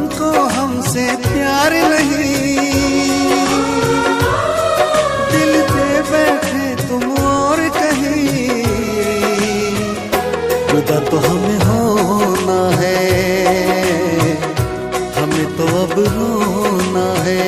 तुमको हमसे प्यार नहीं, दिल दे बैठे तुम और कहीं। जुदा तो हमें होना है, हमें तो अब रोना है।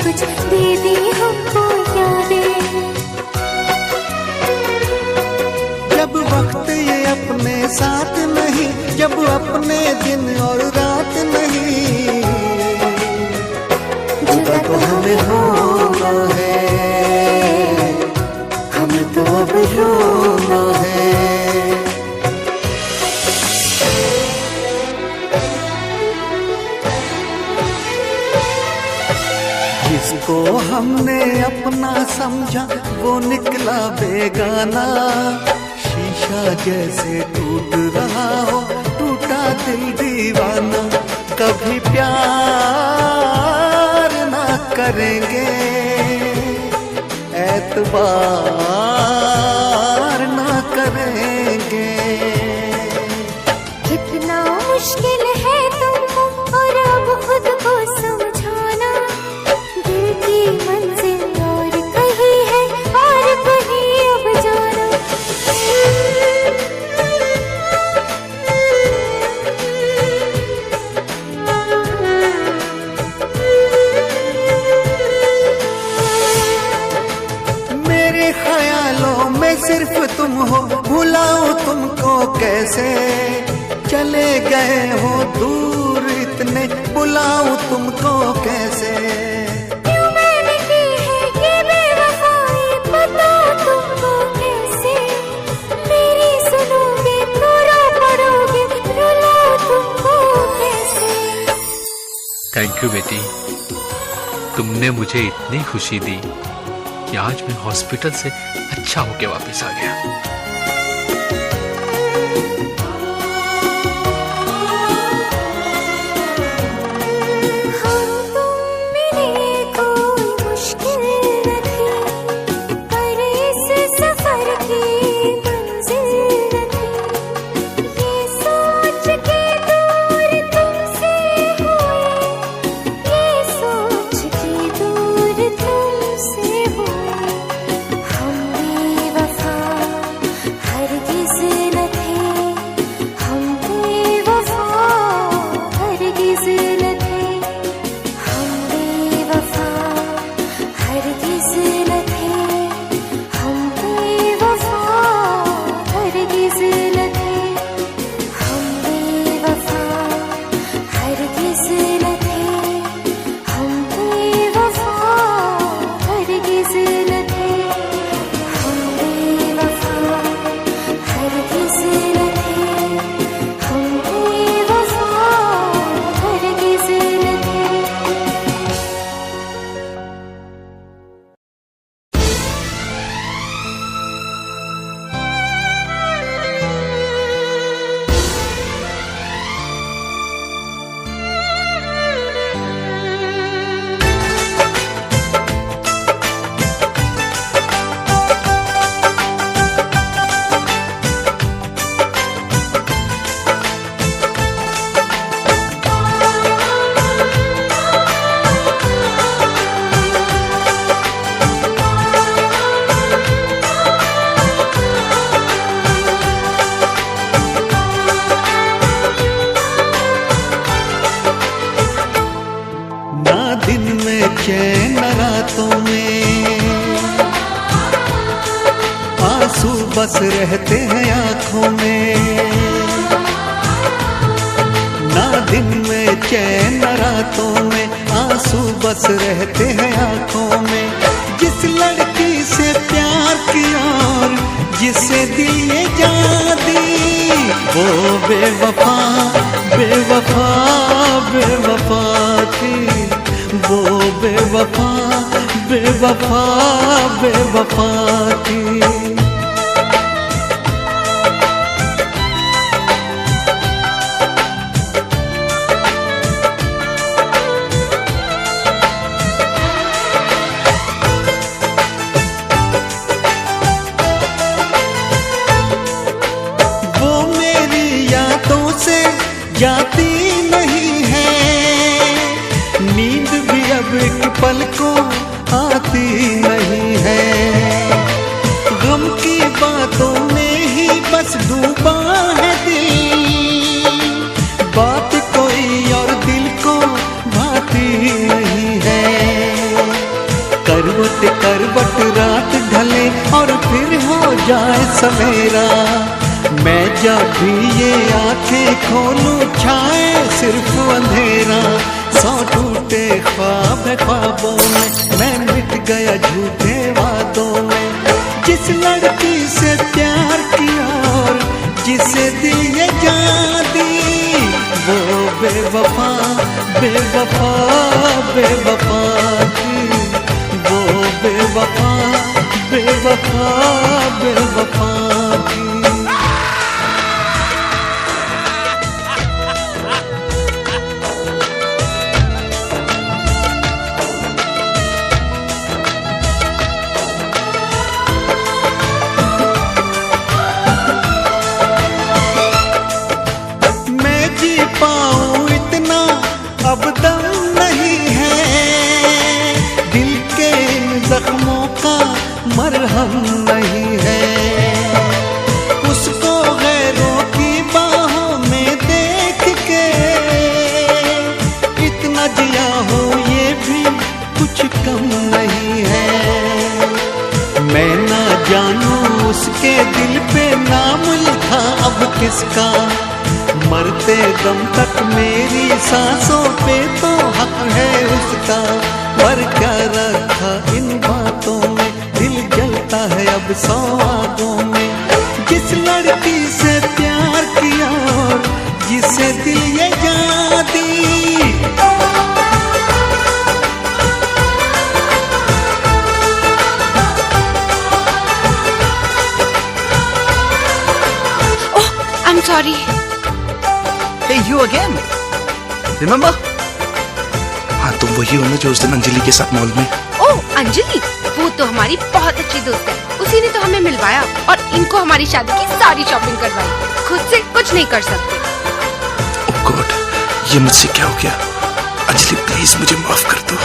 कुछ दे दी हमको यादें। जब वक्त ये अपने साथ नहीं, जब अपने दिन और रात नहीं, जुदा तो हमें होना है, हमें तो अब रोना है। जिसको हमने अपना समझा वो निकला बेगाना, शीशा जैसे टूट रहा हो टूटा दिल दीवाना। कभी प्यार ना करेंगे, एतबार ना करेंगे। कितना मुश्किल है तुमको और अब खुद को समझाना, दिल की मंजिल और कहीं है और कहीं अब जाना। मेरे ख्यालों में सिर्फ तुम हो, भुलाऊं तुमको कैसे। चले गए हो दूर इतने, बुलाऊं तुमको कैसे। क्यों मैंने की है ये बेवफाई, बताओ तुमको कैसे। मेरी सुनोगे तो रो पड़ोगे, रुलाऊं तुमको कैसे। थैंक यू बेटी, तुमने मुझे इतनी खुशी दी कि आज मैं हॉस्पिटल से अच्छा होके वापस आ गया। चैन रातों में आंसू बस रहते हैं आंखों में, ना दिन में चैन रातों में आंसू बस रहते हैं आंखों में। जिस लड़की से प्यार किया और जिसे दिल ये जान दी, वो बेवफा बेवफा बेवफा थी। वो बेवफा बेवफा बेवफा थी। जाती नहीं है, नींद भी अब एक पल को आती नहीं है। गम की बातों में ही बस डूबा है दिल, बात कोई और दिल को भाती नहीं है। करवट करवट रात ढले और फिर हो जाए सवेरा, मैं जब भी ये आंखें खोलूं छाए सिर्फ अंधेरा। सौ टूटे ख्वाब ख्वाबों में, मैं मिट गया झूठे वादों में। जिस लड़की से प्यार किया और जिसे दिल ये जान दी, वो बेवफा बेवफा बेवफा थी। वो बेवफा बेवफा बेवफा थी। अब दम नहीं है, दिल के इन जख्मों का मरहम नहीं है। उसको गैरों की बाहों में देख के इतना जिया हो ये भी कुछ कम नहीं है। मैं ना जानूं उसके दिल पे नाम लिखा अब किसका, मरते दम तक मेरी सांसों पे तो हक है उसका। पर क्या रखा इन बातों में, दिल जलता है अब सौ आगों में। जिस लड़की से प्यार किया और जिसे दिल ये जान दी, oh I am sorry. Hey, you again? Remember? हाँ, तुम वही हो ना जो उस दिन अंजलि के साथ मॉल में। ओह अंजलि, वो तो हमारी बहुत अच्छी दोस्त है। उसी ने तो हमें मिलवाया और इनको हमारी शादी की सारी शॉपिंग करवाई। खुद से कुछ नहीं कर सकते। ओह गॉड, ये मुझसे क्या हो गया? अंजलि प्लीज मुझे माफ कर दो।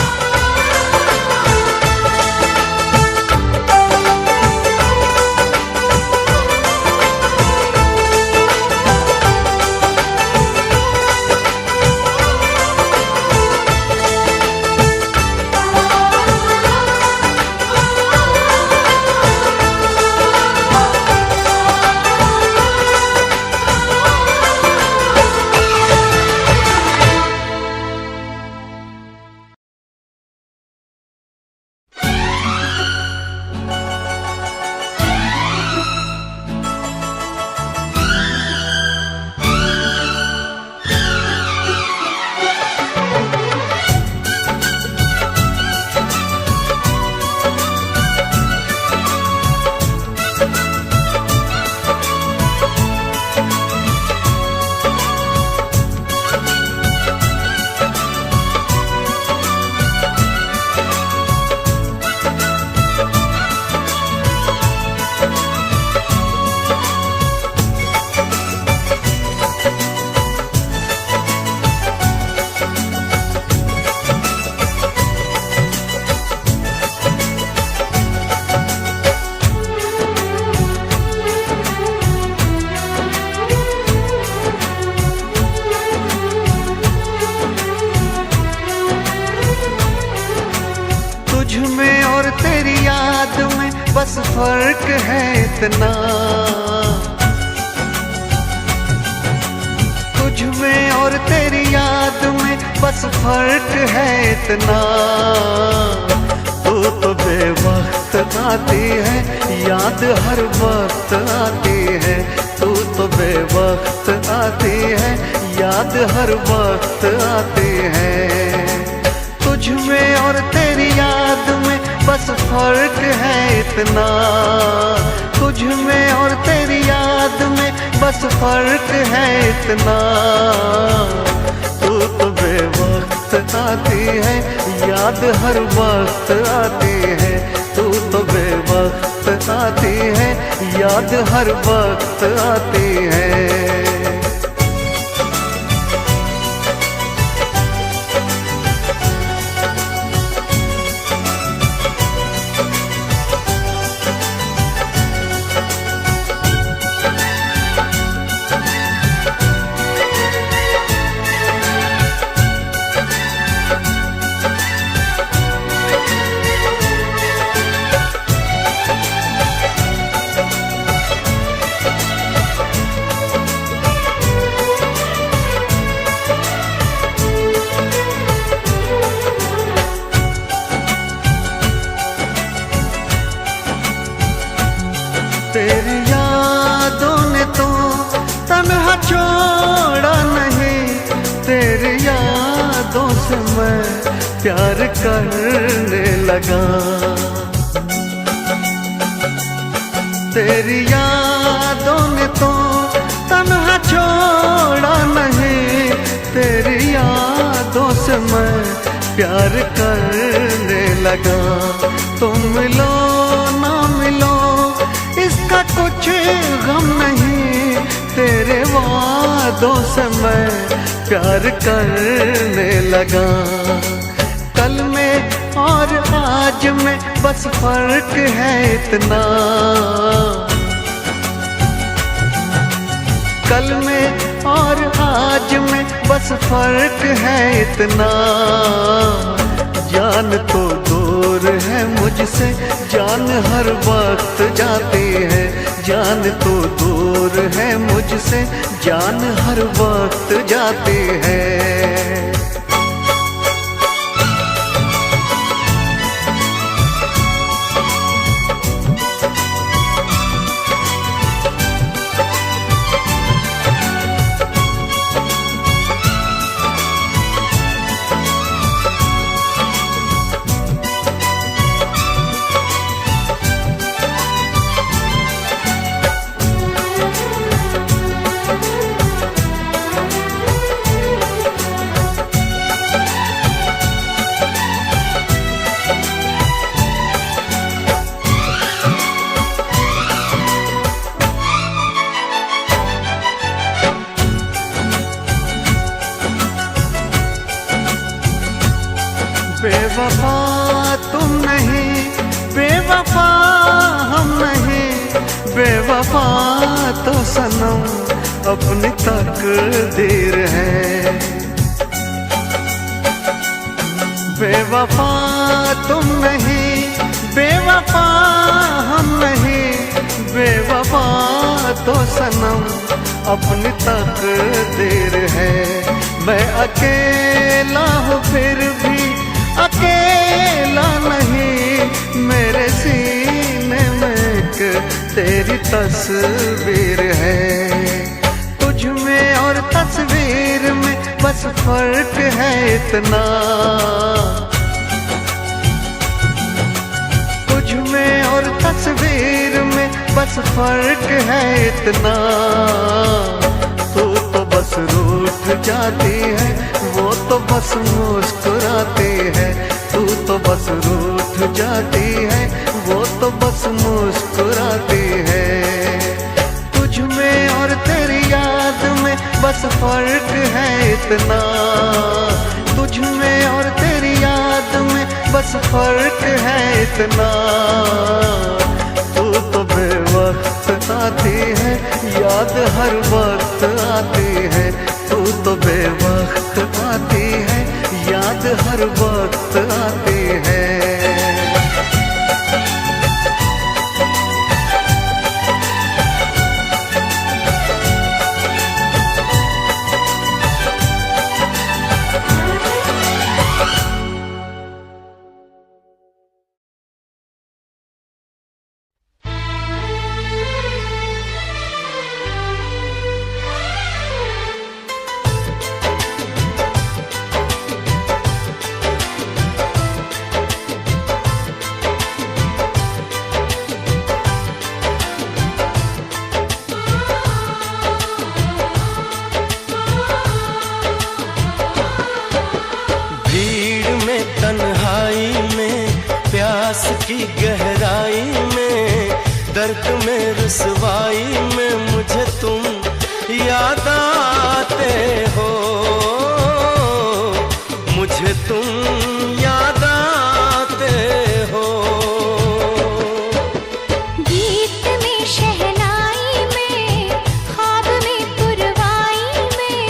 बस फर्क है इतना, तुझ तुझ में और तेरी याद में बस फर्क है इतना। तू तो बेवक्त आती है, याद हर वक्त आती है। तू तो बेवक्त आती है, याद हर वक्त आती है। तुझ में और तेरी याद में बस फर्क है इतना। तुझ में और तेरी याद में बस फर्क है इतना। तू तो बेवक्त आती है, याद हर वक्त आती है। तू तो बेवक्त आती है, याद हर वक्त आती है। तेरी यादों ने तो तन्हा छोड़ा नहीं। तेरी यादों से मैं प्यार करने लगा। तेरी यादों ने तो तन्हा छोड़ा नहीं। तेरी यादों से मैं प्यार करने लगा। तुम मिलो ना मिलो इसका कुछ गम नहीं। तेरे वादों से मैं प्यार करने लगा। कल में और आज में बस फर्क है इतना। कल में और आज में बस फर्क है इतना। जान तो दूर है मुझसे, जान हर वक्त जाती है। जान तो दूर है मुझसे, जान हर वक्त जाती है। बेवफा तुम नहीं, बेवफा हम नहीं। बेवफा तो सनम अपनी तकदीर है। बेवफा तुम नहीं, बेवफा हम नहीं। बेवफा तो सनम अपनी तकदीर है। मैं अकेला हूँ फिर भी अकेला नहीं। मेरे सीने में एक तेरी तस्वीर है। तुझ में और तस्वीर में बस फर्क है इतना। तुझ में और तस्वीर में बस फर्क है इतना। तू तो बस रूठ जाती है, वो तो बस मुस्कुराती है। तू तो बस रूठ जाती है, वो तो बस मुस्कुराती है। तुझ में और तेरी याद में बस फर्क है इतना। तुझ में और तेरी याद में बस फर्क है इतना। तू तो बेवक्त आती है, याद हर वक्त आती है। तू तो बेवक्त आती है, याद हर वक्त आती है। याद आते हो। गीत में शहनाई में, ख्वाब में पुरवाई में,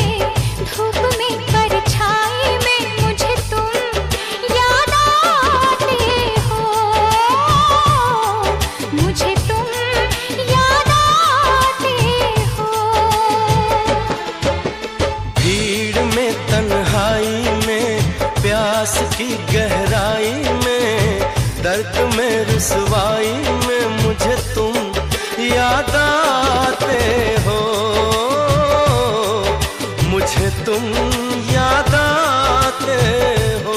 धूप में परछाई में मुझे तुम याद आते हो। मुझे तुम याद आते हो। भीड़ में तन्हाई में, प्यास की गहराई में, दर्द में रुसवाई में मुझे तुम याद आते हो। मुझे तुम याद आते हो।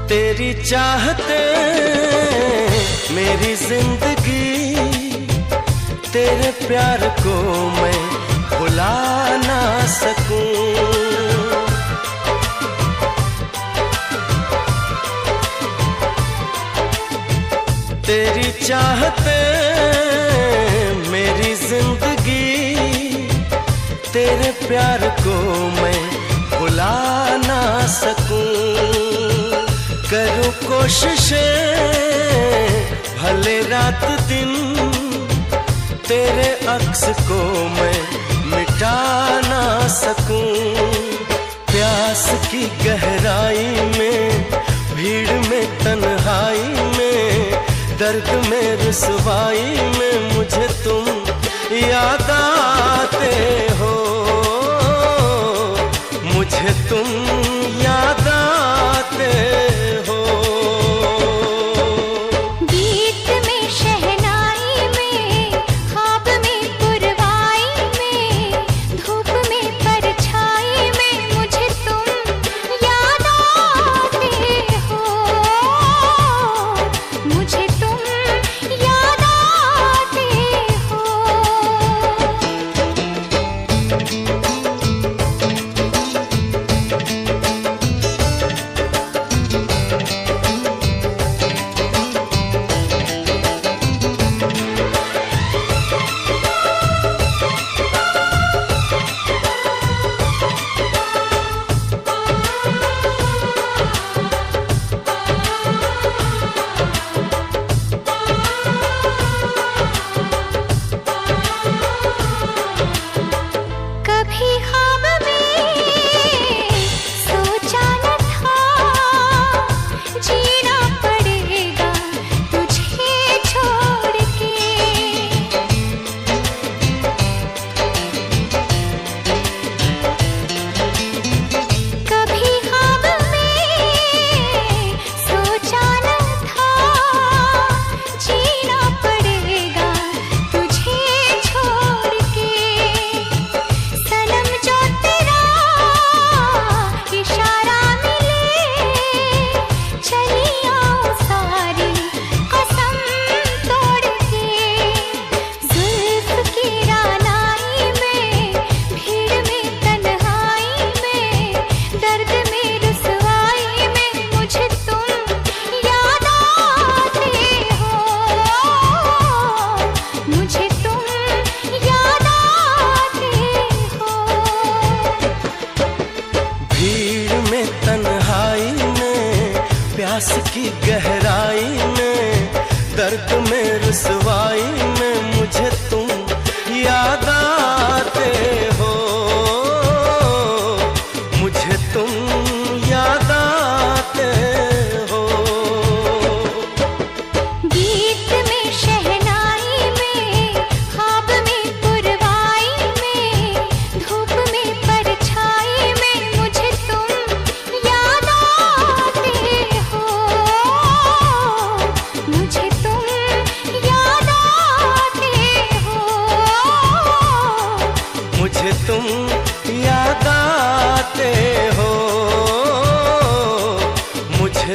तेरी चाहते मेरी जिंदगी, तेरे प्यार को मैं भुला ना सकूं। तेरी चाहते मेरी जिंदगी, तेरे प्यार को मैं भुला ना सकूं। करूं कोशिशें भले रात दिन, तेरे अक्स को मैं मिटा ना सकूं। प्यास की गहराई में, भीड़ में तन्हाई में, दर्द में रुसवाई में मुझे तुम याद आते हो। मुझे तुम याद आते हो। गीत में शहनाई में, ख्वाब में पुरवाई में, धूप में परछाई में मुझे तुम याद आते हो। मुझे तुम याद आते हो।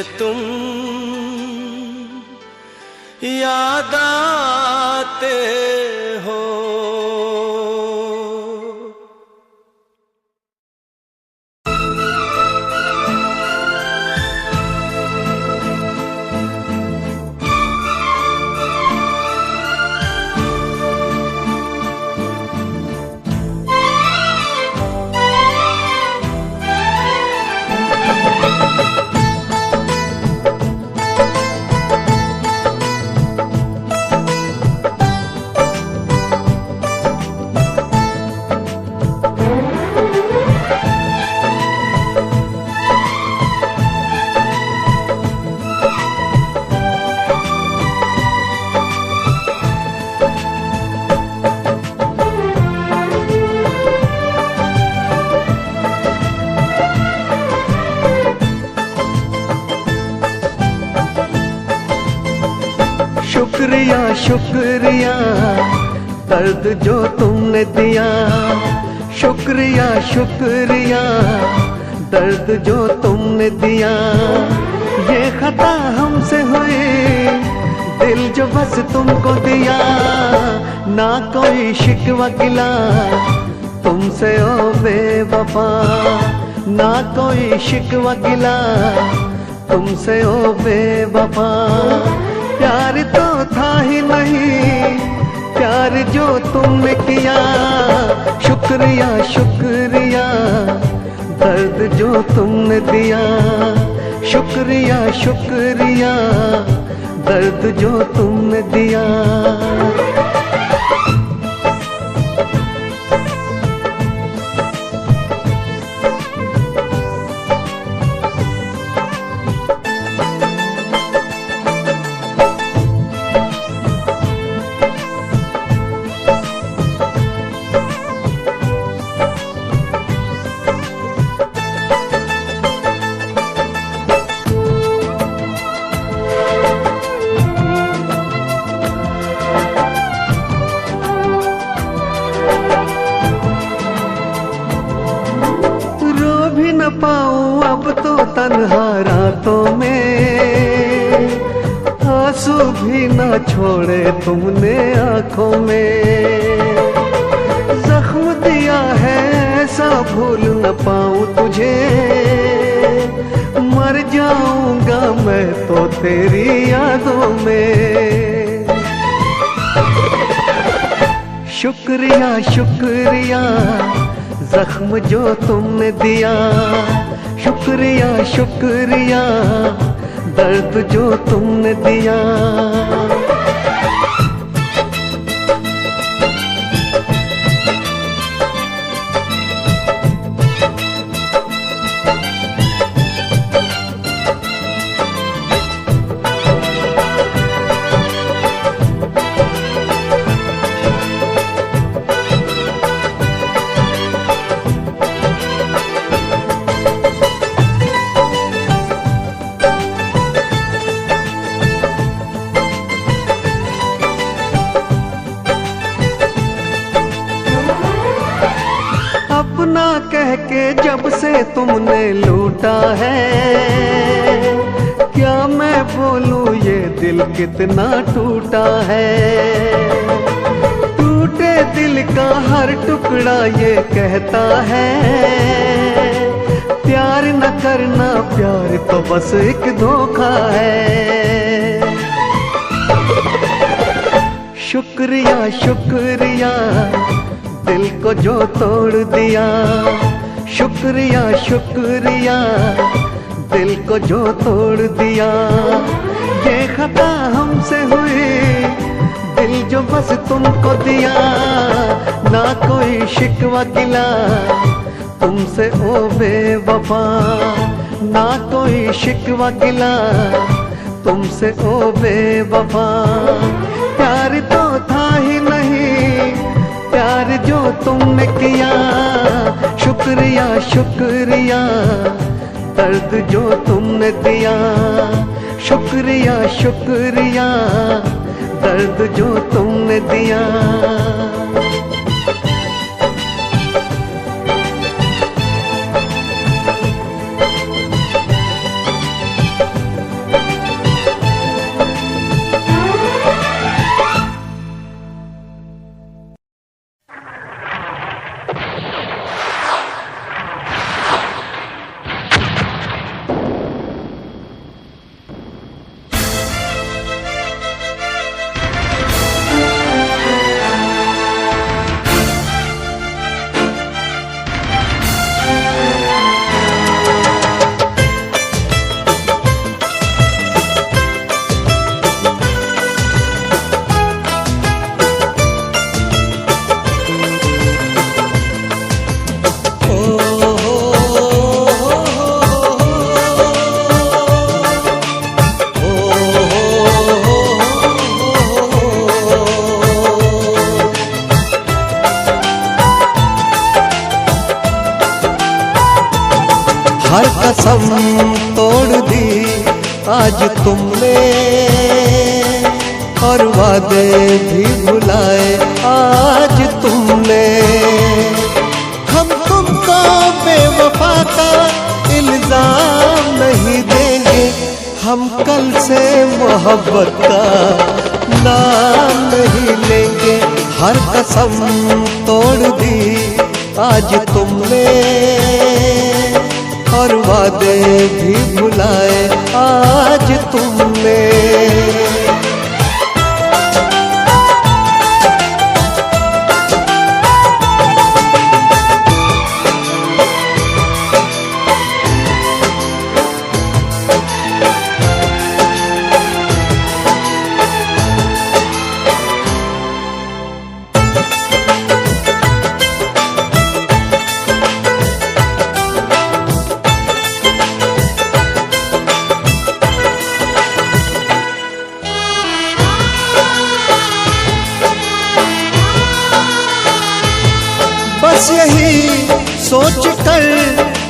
मुझे तुम याद आते हो। शुक्रिया शुक्रिया दर्द जो तुमने दिया, शुक्रिया शुक्रिया दर्द जो तुमने दिया। ये खता हमसे हुई, दिल जो बस तुमको दिया। ना कोई शिकवा गिला तुमसे ओ बेवफा, ना कोई शिकवा गिला तुमसे ओ बेवफा। प्यार तो था ही नहीं प्यार जो तुमने किया। शुक्रिया शुक्रिया दर्द जो तुमने दिया, शुक्रिया शुक्रिया दर्द जो तुमने दिया। न पाऊं अब तो तन्हा रातों में, आंसू भी न छोड़े तुमने आंखों में। जख्म दिया है ऐसा भूल न पाऊं तुझे, मर जाऊंगा मैं तो तेरी यादों में। शुक्रिया शुक्रिया जख्म जो तुमने दिया, शुक्रिया शुक्रिया दर्द जो तुमने दिया। अपना कह के जब से तुमने लूटा है, क्या मैं बोलूं ये दिल कितना टूटा है। टूटे दिल का हर टुकड़ा ये कहता है, प्यार न करना प्यार तो बस एक धोखा है। शुक्रिया शुक्रिया दिल को जो तोड़ दिया, शुक्रिया शुक्रिया दिल को जो तोड़ दिया। ये खता हमसे हुई, दिल जो बस तुमको दिया। ना कोई शिकवा गिला तुमसे ओ बेवफा, ना कोई शिकवा गिला तुमसे ओ बेवफा। प्यार तो था ही नहीं प्यार जो तुमने किया। शुक्रिया शुक्रिया दर्द जो तुमने दिया, शुक्रिया शुक्रिया दर्द जो तुमने दिया। हर कसम तोड़ दी आज तुमने, और वादे भी भुलाए आज तुमने। हम तुमको बेवफा का इल्जाम नहीं देंगे, हम कल से मोहब्बत का नाम नहीं लेंगे। हर कसम तोड़ दी आज तुमने, और वादे भी भुलाए आज तुमने। बस यही सोच कर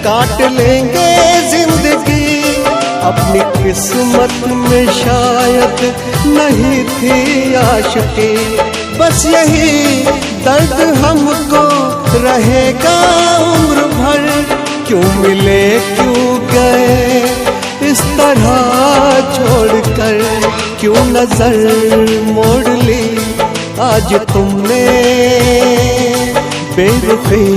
काट लेंगे जिंदगी, अपनी किस्मत में शायद नहीं थी आशिकी। बस यही दर्द हमको रहेगा उम्र भर, क्यों मिले क्यों गए इस तरह छोड़कर, क्यों नजर मोड़ ली आज तुमने, बेरुखी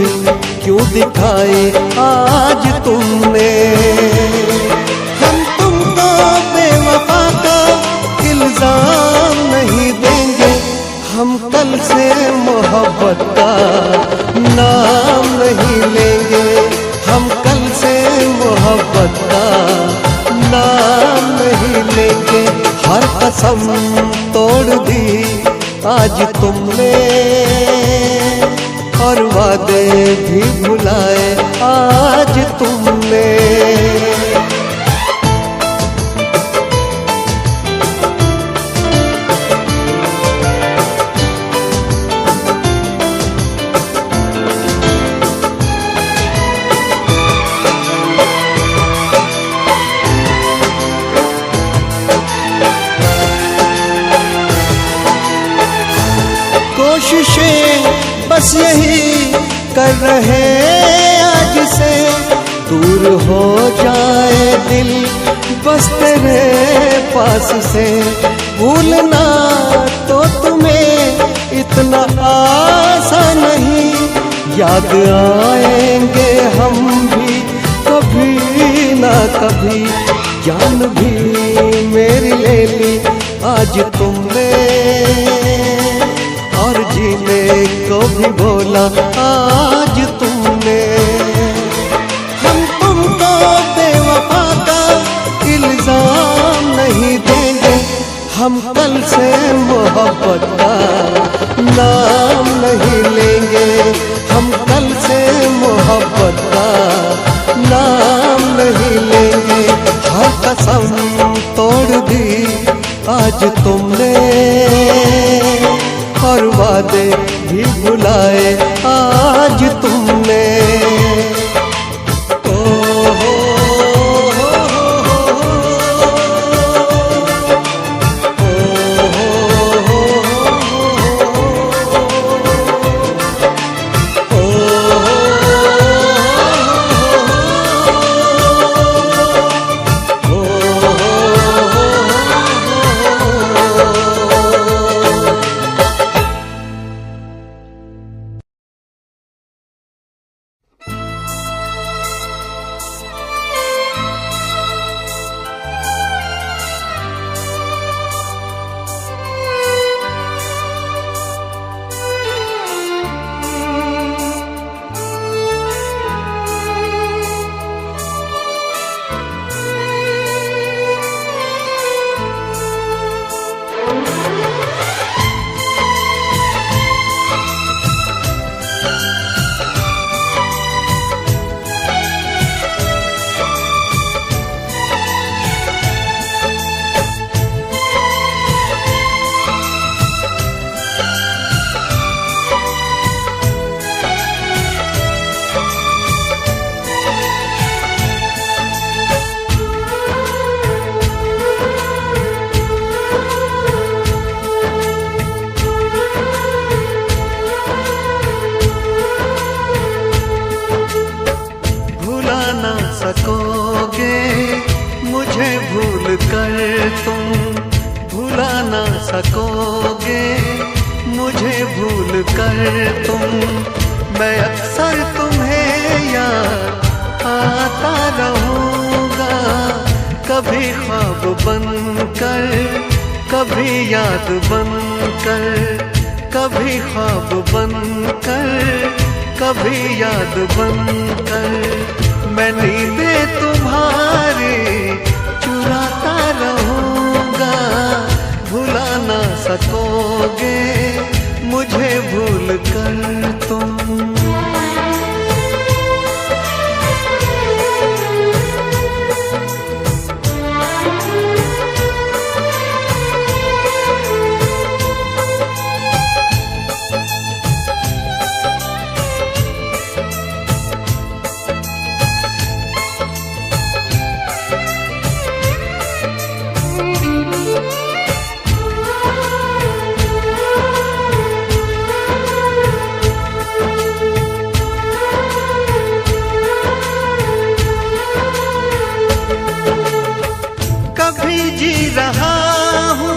क्यों दिखाई आज तुमने। हम तुमको बेवफा का इल्जाम नहीं देंगे, हम कल से मोहब्बत का नाम नहीं लेंगे, हम कल से मोहब्बत का नाम नहीं लेंगे। हर कसम तोड़ दी आज तुमने, और वादे भी भुलाए आज तुमने। कोशिशें बस यही कर रहे आज से, दूर हो जाए दिल बस तेरे पास से। भूलना तो तुम्हें इतना आसान नहीं, याद आएंगे हम भी कभी ना कभी। जान भी मेरी ले ली आज तुमने, और जीने को भी बोला आज तुमने। हम तुमको बेवफा का इल्जाम नहीं देंगे, हम कल से मोहब्बत का नाम नहीं लेंगे, हम कल से मोहब्बत का नाम नहीं लेंगे। हर कसम तोड़ दी आज तुमने, और वादे भी भुलाए आज तुमने। सकोगे मुझे भूल कर तुम। मैं अक्सर तुम्हें याद आता रहूँगा, कभी ख्वाब बनकर, कभी याद बनकर, कभी ख्वाब बनकर, कभी याद बनकर। मैं नींदें तुम्हारी चुराता रहूँगा, भुला ना सकोगे मुझे भूल कर तुम। कभी जी रहा हूँ,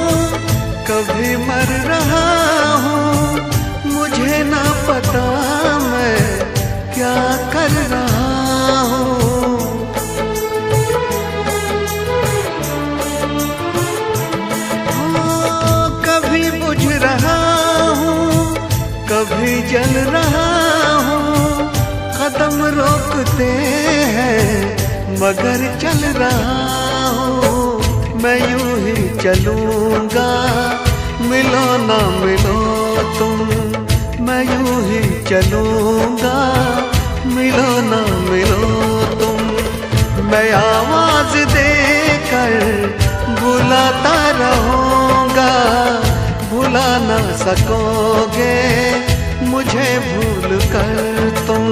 कभी मर रहा हूँ, मुझे ना पता मैं क्या कर रहा हूँ। कभी बुझ रहा हूँ, कभी जल रहा हूँ, कदम रोकते हैं मगर चल रहा हूँ। मैं यूं ही चलूंगा, मिलो ना मिलो तुम। मैं यूं ही चलूंगा, मिलो ना मिलो तुम। मैं आवाज देकर बुलाता रहूंगा, भुला ना सकोगे मुझे भूल कर तुम।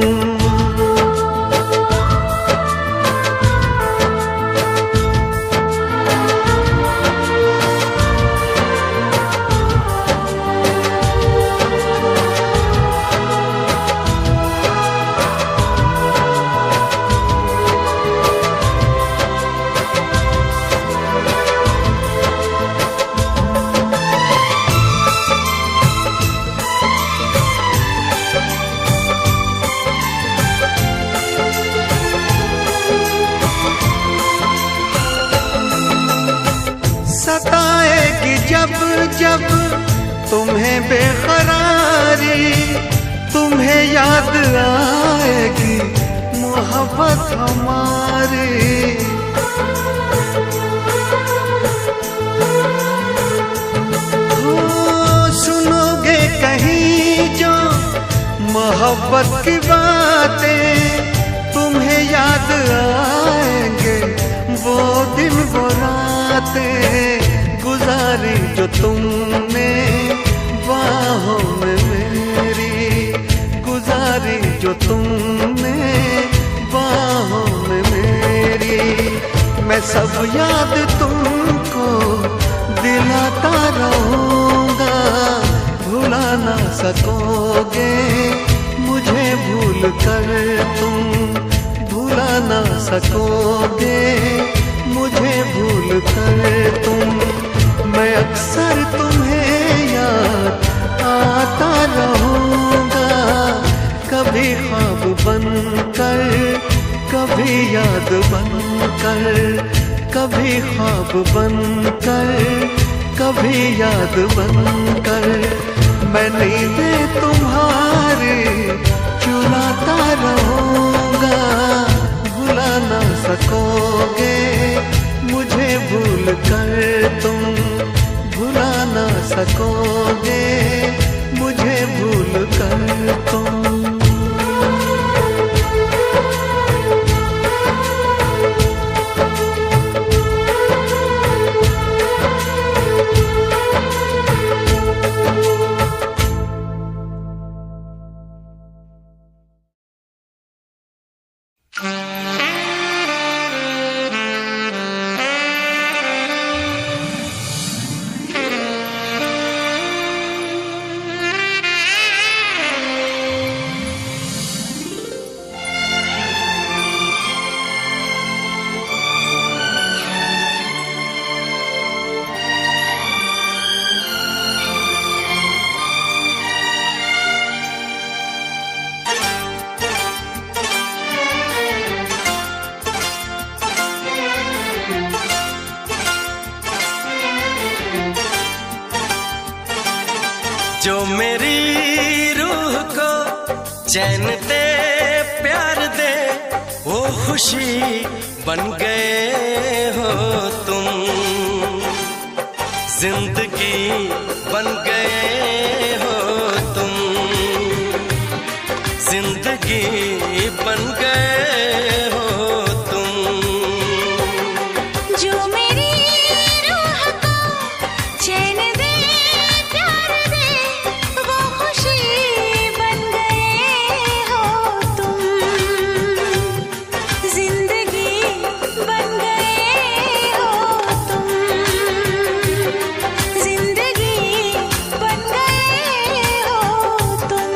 सताएगी जब जब तुम्हें बेकरारी, तुम्हें याद आएगी मोहब्बत हमारी। सुनोगे कहीं जो मोहब्बत की बातें, तुम्हें याद आएंगे वो दिन वो रातें गुजारी जो तुमने बाहों में मेरी, गुजारी जो तुमने बाहों में मेरी। मैं सब याद तुमको दिलाता रहूँगा, भुला ना सकोगे मुझे भूल कर तुम। भुला ना सकोगे मुझे भूल कर तुम। मैं अक्सर तुम्हें याद आता रहूँगा, कभी ख्वाब बनकर, कभी याद बनकर, कभी ख्वाब बनकर, कभी याद बनकर। मैं नींदें तुम्हारी चुराता रहूँगा, भुला ना सकोगे मुझे भूल कर तुम। भुला ना सकोगे मुझे भूल कर तुम। चैन दे प्यार दे वो खुशी बन गए हो तुम, जिंदगी बन गए हो तुम, जिंदगी बन गए हो तुम। जो मेरी रूह को चैन दे प्यार दे वो खुशी बन गए हो तुम, जिंदगी बन गए हो तुम, जिंदगी बन गए हो तुम।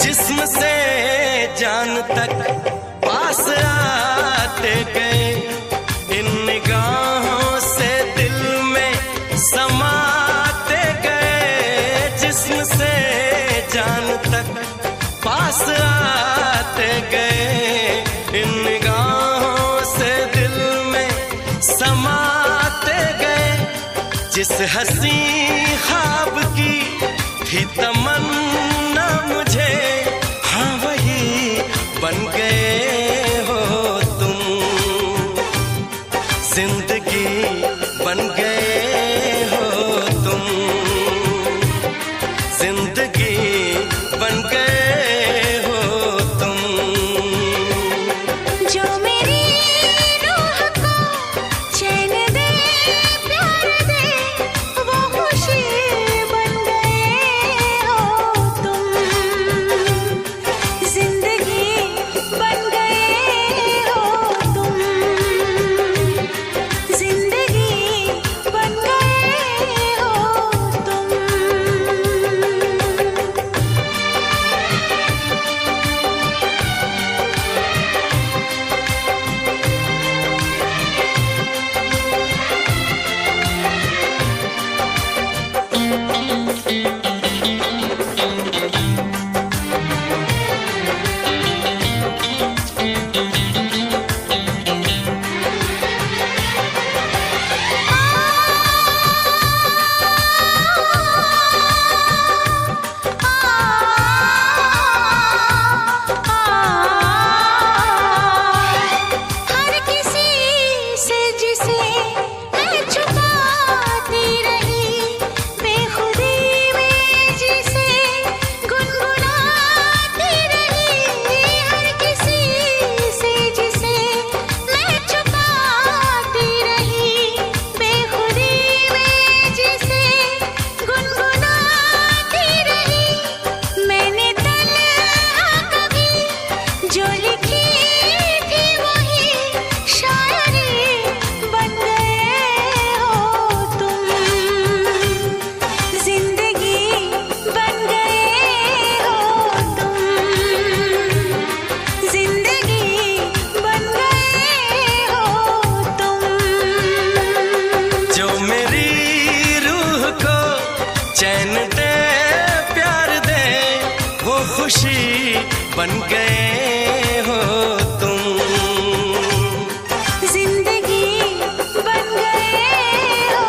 जिस्म से जान तक पास आते गए, इन निगाहों से दिल में समाते गए। जिस्म से जान तक पास आते गए, इन निगाहों से दिल में समाते गए। जिस हंसी ख्वाब की थी तमन्ना मुझे, हाँ वही बन गए हो तुम, जिंदगी बन गए हो तुम, जिंदगी बन गए हो तुम। जो मेरी रूह को चैन दे प्यार दे वो खुशी बन गए हो तुम, जिंदगी बन गए हो तुम, जिंदगी बन गए हो तुम। हर किसी से जिसे मैं छुपाती रही, बेखुदी में जिसे गुनगुनाती रही। हर किसी से जिसे मैं छुपाती रही, बेखुदी में जिसे गुनगुनाती रही। मैंने तन्हा कभी जो लिखी थी वही शायरी बन गए हो तुम, जिंदगी बन गए हो तुम, जिंदगी बन गए हो तुम। जो मेरी रूह को चैन दे प्यार दे वो खुशी बन गए हो तुम, जिंदगी बन गए हो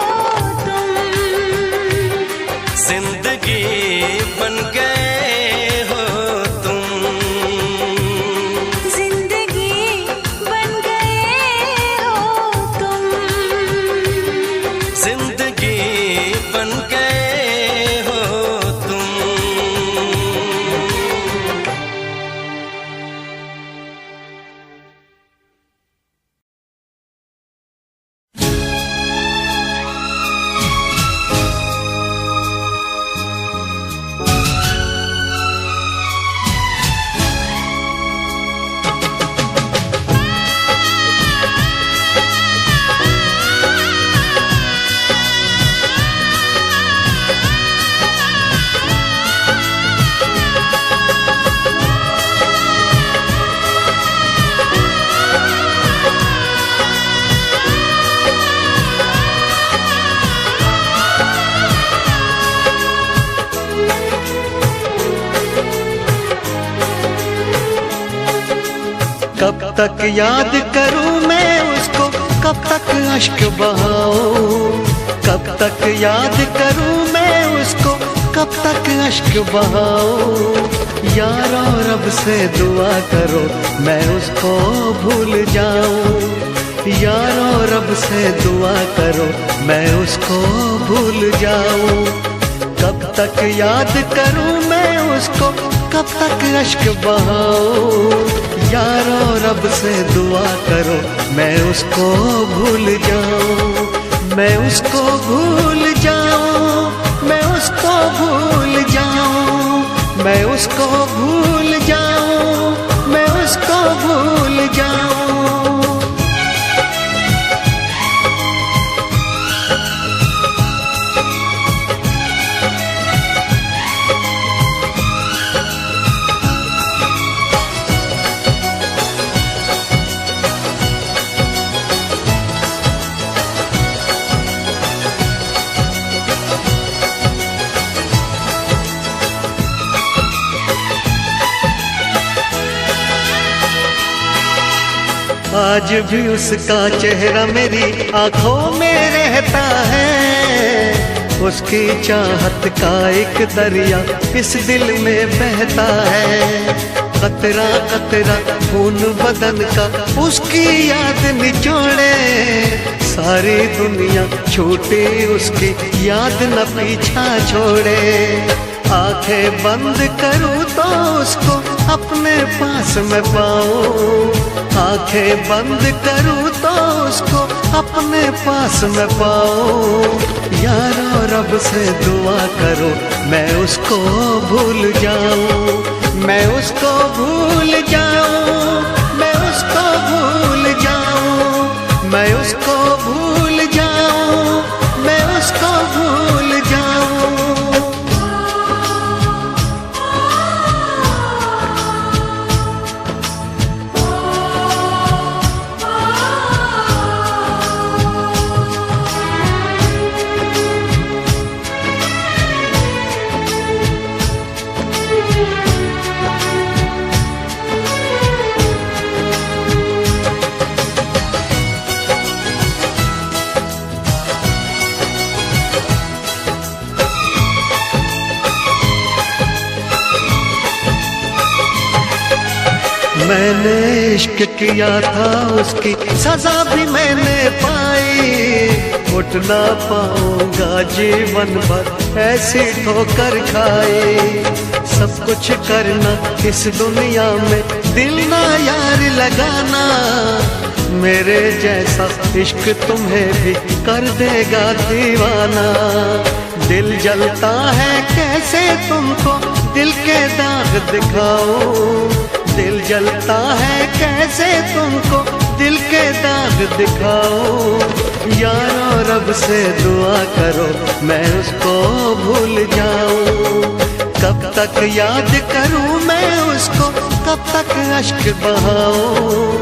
तुम, जिंदगी बन गए हो तुम, जिंदगी बन गए हो तुम, जिंदगी बन गए हो तुम। कब तक याद करूं मैं उसको, कब तक अश्क बहाऊं, कब तक याद करूं मैं उसको, कब तक अश्क बहाऊं। यारो रब से दुआ करो मैं उसको भूल जाऊं, यारो रब से दुआ करो मैं उसको भूल जाऊं। कब तक याद करूं मैं उसको, कब तक अश्क बहाऊं। यारो रब से दुआ करो मैं उसको भूल जाऊं, मैं उसको भूल जाऊं, मैं उसको भूल जाऊं, मैं उसको भूल जाऊं, मैं उसको भूल जाऊं। आज भी उसका चेहरा मेरी आंखों में रहता है, उसकी चाहत का एक दरिया इस दिल में बहता है। कतरा कतरा खून बदन का उसकी याद निचोड़े, सारी दुनिया छूटी उसकी याद न पीछा छोड़े। आंखें बंद करूं तो उसको अपने पास में पाऊं, आंखें बंद करूं तो उसको अपने पास में पाऊं। यारो रब से दुआ करो मैं उसको भूल जाऊं, मैं उसको भूल जाऊं, मैं उसको भूल जाऊं, मैं उसको भूल जाऊं, मैं उसको भूल जाऊं। मैंने इश्क किया था उसकी सजा भी मैंने पाई, उठ ना पाऊंगा जीवन भर ऐसी ठोकर खाई। सब कुछ करना इस दुनिया में दिल ना यार लगाना, मेरे जैसा इश्क तुम्हें भी कर देगा दीवाना। दिल जलता है कैसे तुमको दिल के दाग दिखाऊं, दिल जलता है कैसे तुमको दिल के दाग दिखाऊं। यारो रब से दुआ करो मैं उसको भूल जाऊं, कब तक याद करूं मैं उसको, कब तक अश्क बहाऊं,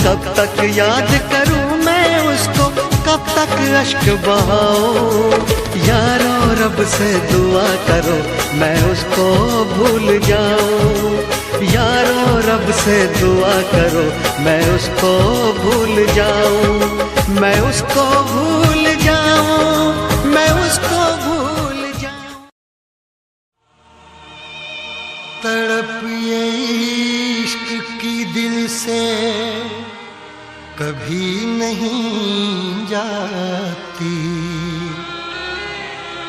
कब तक याद करूं मैं उसको, कब तक अश्क बहाऊं। यारो रब से दुआ करो मैं उसको भूल जाऊं, यारो रब से दुआ करो मैं उसको भूल जाऊं, मैं उसको भूल जाऊं, मैं उसको भूल जाऊं। तड़प ये इश्क की दिल से कभी नहीं जाती,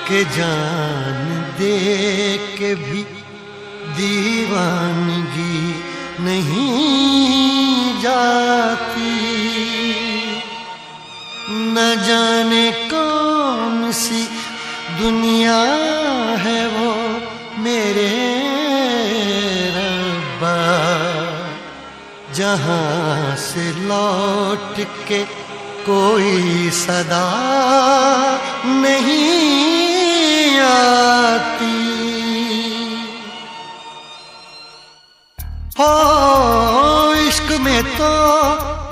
के जान दे के भी दीवानगी नहीं जाती। न जाने कौन सी दुनिया है वो मेरे रब्बा, जहाँ से लौट के कोई सदा नहीं आती। हो इश्क में तो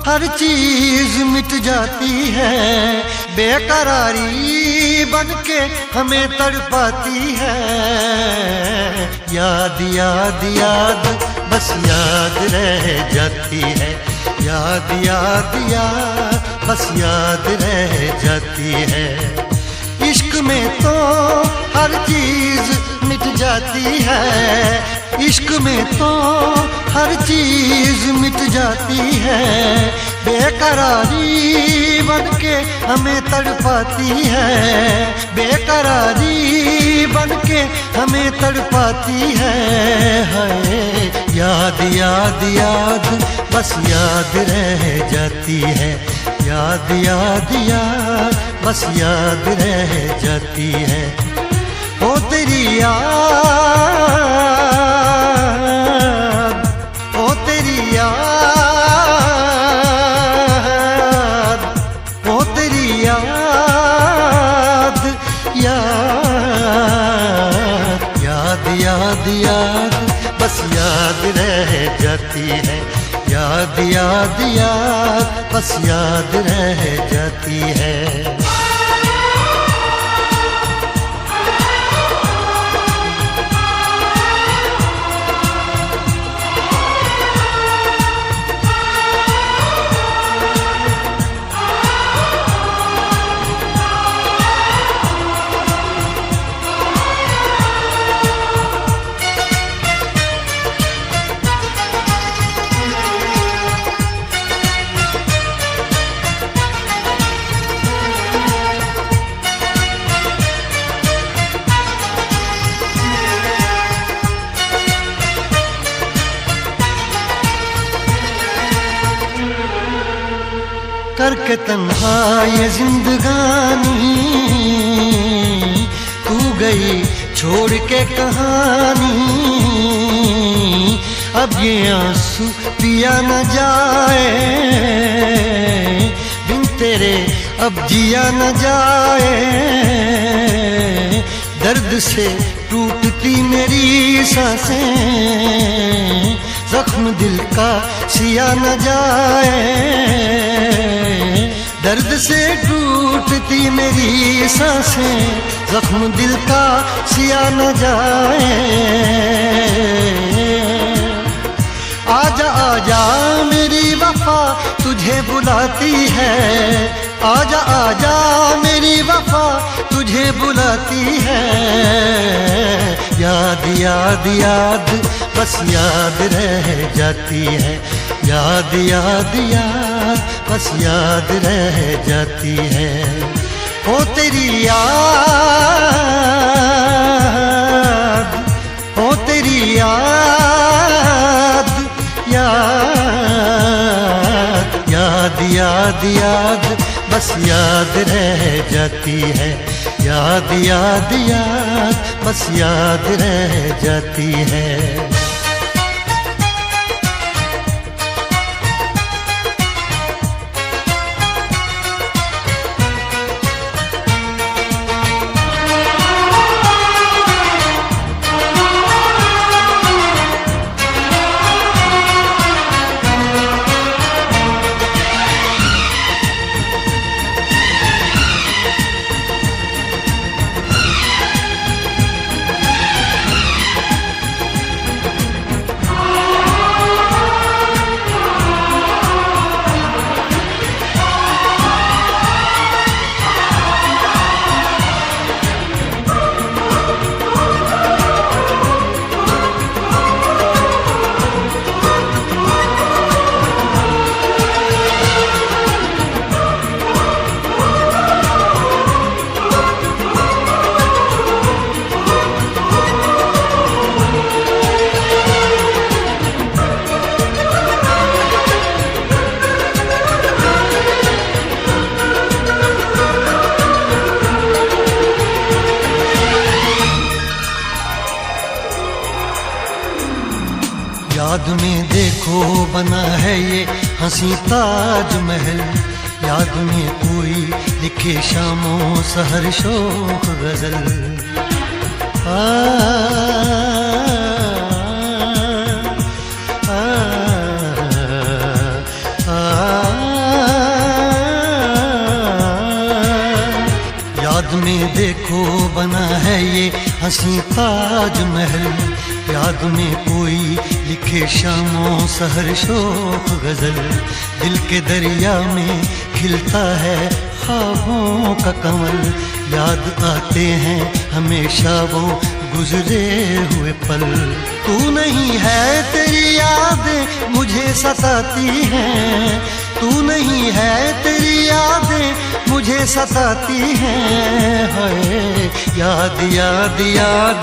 हर चीज मिट जाती है, बेकरारी बनके हमें तड़पाती है। याद याद याद बस याद रह जाती है, याद याद याद बस याद रह जाती है। इश्क में तो हर चीज मिट जाती है, इश्क में तो हर चीज मिट जाती है। बेकरारी बनके हमें तड़पाती है, बेकरारी बनके हमें तड़पाती है। हाय याद याद याद बस याद रह जाती है, याद याद याद बस याद रह जाती है। ओ तेरी याद, ओ तेरी याद, ओ तेरी याद, याद याद याद याद बस याद रह जाती है, याद याद याद बस याद रह जाती है। करके तन्हा ये जिंदगानी तू गई छोड़ के कहानी। अब ये आंसू पिया न जाए, बिन तेरे अब जिया न जाए। दर्द से टूटती मेरी सांसें, जख्म दिल का सिया न जाए। दर्द से टूटती मेरी सांसें, जख्म दिल का सिया न जाए। आजा आजा मेरी वफा तुझे बुलाती है, आजा आजा मेरी वफा तुझे बुलाती है। याद याद याद बस याद रह जाती है, याद याद याद बस याद रह जाती है। ओ तेरी याद, ओ तेरी याद, याद याद याद याद बस याद रह जाती है, याद याद याद बस याद रह जाती है। याद में देखो बना है ये हंसी ताजमहल, याद में कोई लिखे शामों सहर शोक गजल। याद में देखो बना है ये हंसी ताजमहल, याद में कोई लिखे शामों सहर शोक गजल, दिल के दरिया में खिलता है ख्वाबों का कमल। याद आते हैं हमेशा वो गुजरे हुए पल। तू नहीं है तेरी यादें मुझे सताती हैं, तू नहीं है तेरी यादें मुझे सताती हैं। हाय याद याद याद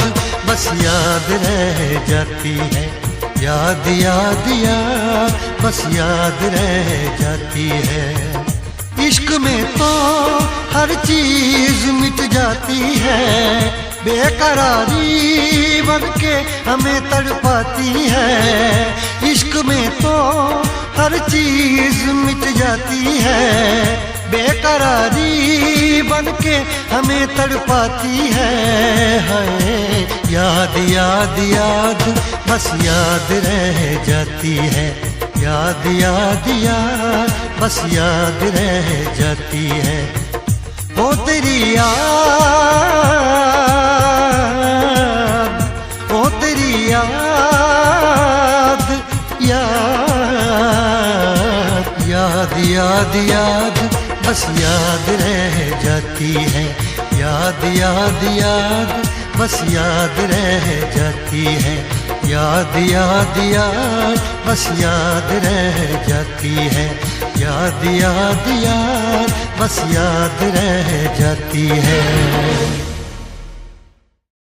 बस याद रह जाती है, याद याद याद बस याद रह जाती है। इश्क में तो हर चीज मिट जाती है, बेकरारी बन के हमें तड़पाती है। इश्क में तो हर चीज मिट जाती है, बेकरारी बन के हमें तड़पाती है। हाय याद याद याद बस याद रह जाती है, याद याद याद बस याद रह जाती है। ओ तेरी याद, ओ तेरी याद, याद याद याद याद बस याद रह जाती है, याद याद याद बस याद रह जाती है। याद याद याद बस याद रह जाती है, याद याद याद बस याद रह जाती है।